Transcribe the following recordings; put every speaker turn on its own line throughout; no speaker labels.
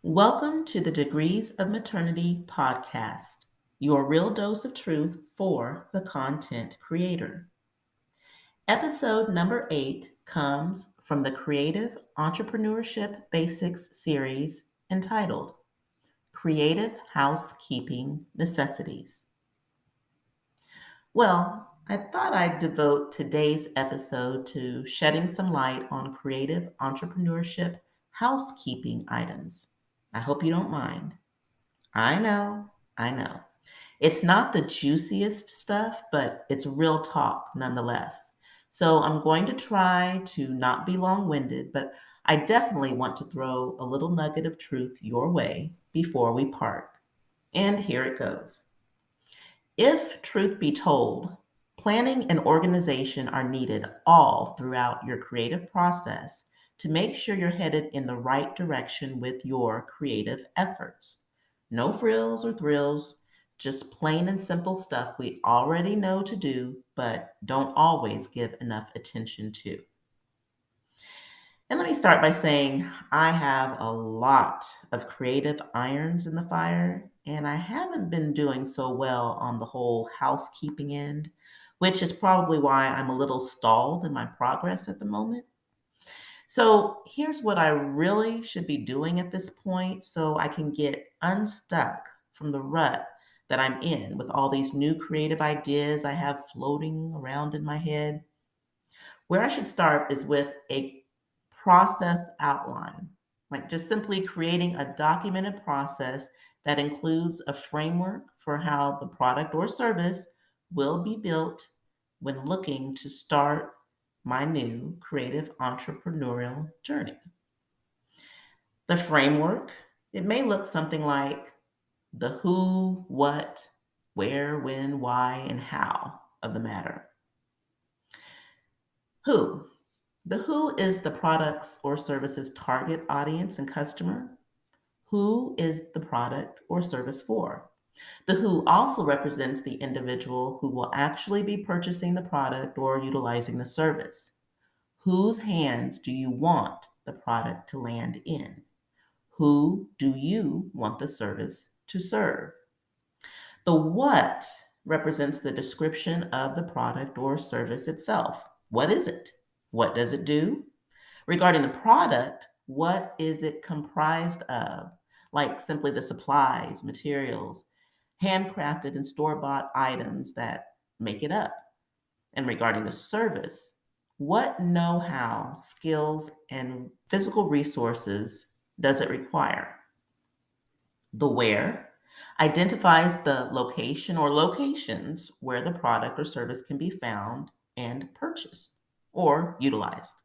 Welcome to the Degrees of Maternity podcast, your real dose of truth for the content creator. Episode number 8 comes from the Creative Entrepreneurship Basics series entitled Creative Housekeeping Necessities. Well, I thought I'd devote today's episode to shedding some light on creative entrepreneurship housekeeping items. I hope you don't mind. I know, I know. It's not the juiciest stuff, but it's real talk nonetheless. So I'm going to try to not be long winded, but I definitely want to throw a little nugget of truth your way before we part. And here it goes. If truth be told, planning and organization are needed all throughout your creative process to make sure you're headed in the right direction with your creative efforts. No frills or thrills, just plain and simple stuff we already know to do, but don't always give enough attention to. And let me start by saying I have a lot of creative irons in the fire, and I haven't been doing so well on the whole housekeeping end, which is probably why I'm a little stalled in my progress at the moment. So here's what I really should be doing at this point so I can get unstuck from the rut that I'm in with all these new creative ideas I have floating around in my head. Where I should start is with a process outline, like just simply creating a documented process that includes a framework for how the product or service will be built when looking to start my new creative entrepreneurial journey. The framework, it may look something like the who, what, where, when, why, and how of the matter. Who? The who is the product's or service's target audience and customer. Who is the product or service for? The who also represents the individual who will actually be purchasing the product or utilizing the service. Whose hands do you want the product to land in? Who do you want the service to serve? The what represents the description of the product or service itself. What is it? What does it do? Regarding the product, what is it comprised of? Like simply the supplies, materials, handcrafted and store-bought items that make it up. And regarding the service, what know-how, skills, and physical resources does it require? The where identifies the location or locations where the product or service can be found and purchased or utilized.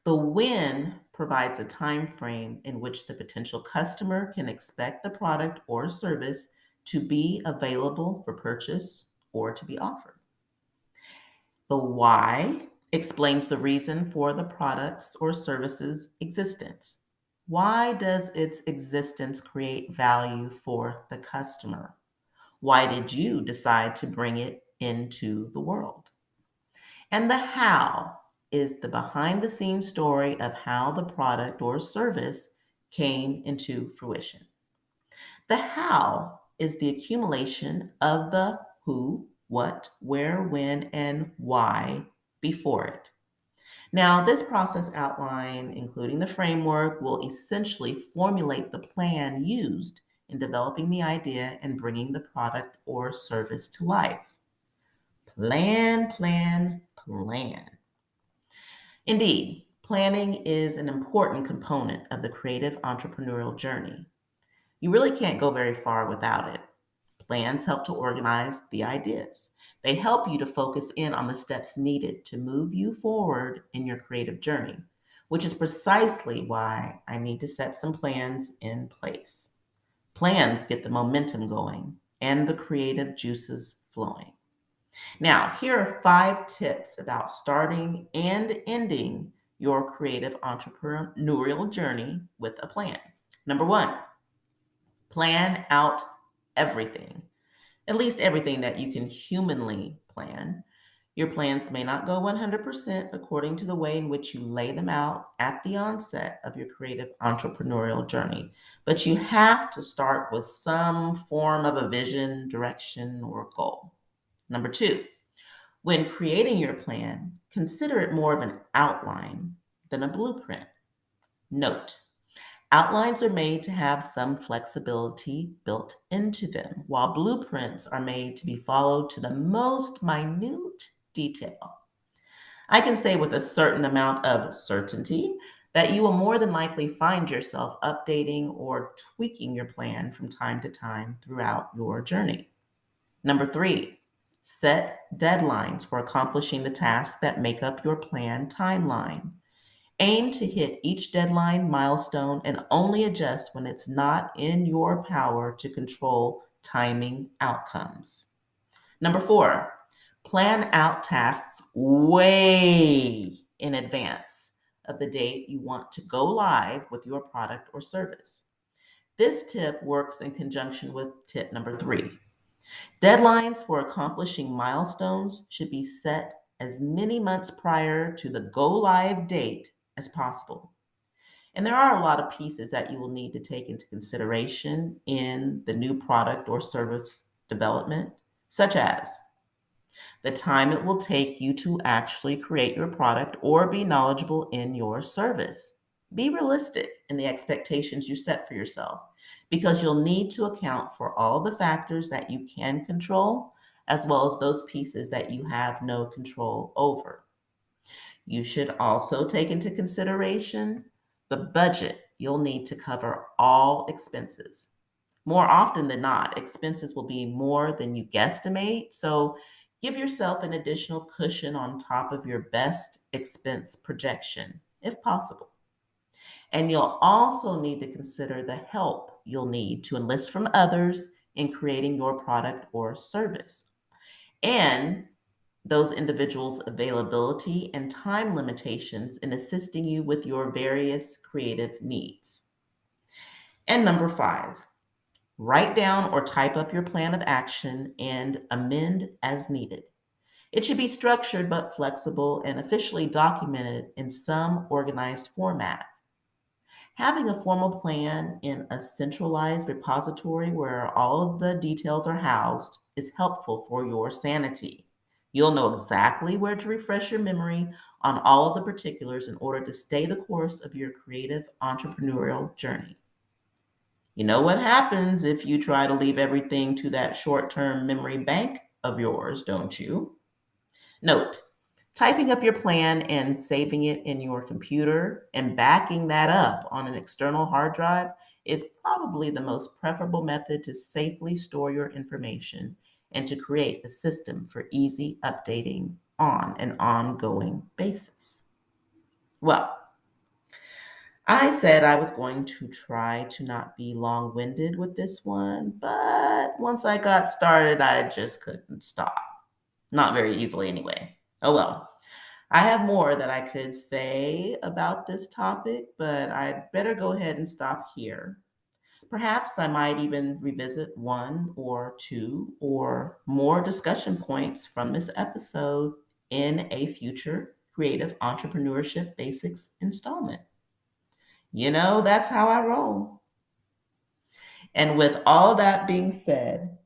The when provides a time frame in which the potential customer can expect the product or service to be available for purchase or to be offered. The why explains the reason for the product's or service's existence. Why does its existence create value for the customer? Why did you decide to bring it into the world? And the how is the behind the scenes story of how the product or service came into fruition. The how is the accumulation of the who, what, where, when, and why before it. Now, this process outline, including the framework, will essentially formulate the plan used in developing the idea and bringing the product or service to life. Plan, plan, plan. Indeed, planning is an important component of the creative entrepreneurial journey. You really can't go very far without it. Plans help to organize the ideas. They help you to focus in on the steps needed to move you forward in your creative journey, which is precisely why I need to set some plans in place. Plans get the momentum going and the creative juices flowing. Now, here are 5 tips about starting and ending your creative entrepreneurial journey with a plan. Number 1, plan out everything, at least everything that you can humanly plan. Your plans may not go 100% according to the way in which you lay them out at the onset of your creative entrepreneurial journey, but you have to start with some form of a vision, direction, or goal. Number two, when creating your plan, consider it more of an outline than a blueprint. Note, outlines are made to have some flexibility built into them, while blueprints are made to be followed to the most minute detail. I can say with a certain amount of certainty that you will more than likely find yourself updating or tweaking your plan from time to time throughout your journey. Number three, set deadlines for accomplishing the tasks that make up your plan timeline. Aim to hit each deadline milestone and only adjust when it's not in your power to control timing outcomes. Number four, plan out tasks way in advance of the date you want to go live with your product or service. This tip works in conjunction with tip number three. Deadlines for accomplishing milestones should be set as many months prior to the go live date as possible. And there are a lot of pieces that you will need to take into consideration in the new product or service development, such as the time it will take you to actually create your product or be knowledgeable in your service. Be realistic in the expectations you set for yourself because you'll need to account for all the factors that you can control as well as those pieces that you have no control over. You should also take into consideration the budget you'll need to cover all expenses. More often than not, expenses will be more than you guesstimate, so give yourself an additional cushion on top of your best expense projection, if possible. And you'll also need to consider the help you'll need to enlist from others in creating your product or service, and those individuals' availability and time limitations in assisting you with your various creative needs. And number five, write down or type up your plan of action and amend as needed. It should be structured but flexible and officially documented in some organized format. Having a formal plan in a centralized repository where all of the details are housed is helpful for your sanity. You'll know exactly where to refresh your memory on all of the particulars in order to stay the course of your creative entrepreneurial journey. You know what happens if you try to leave everything to that short term memory bank of yours, don't you? Note, typing up your plan and saving it in your computer and backing that up on an external hard drive is probably the most preferable method to safely store your information and to create a system for easy updating on an ongoing basis. Well, I said I was going to try to not be long winded with this one, but once I got started, I just couldn't stop. Not very easily, anyway. Oh well. I have more that I could say about this topic, but I'd better go ahead and stop here. Perhaps I might even revisit one or two or more discussion points from this episode in a future Creative Entrepreneurship Basics installment. That's how I roll. And with all that being said,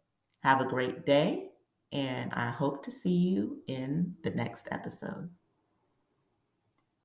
have a great day, and I hope to see you in the next episode.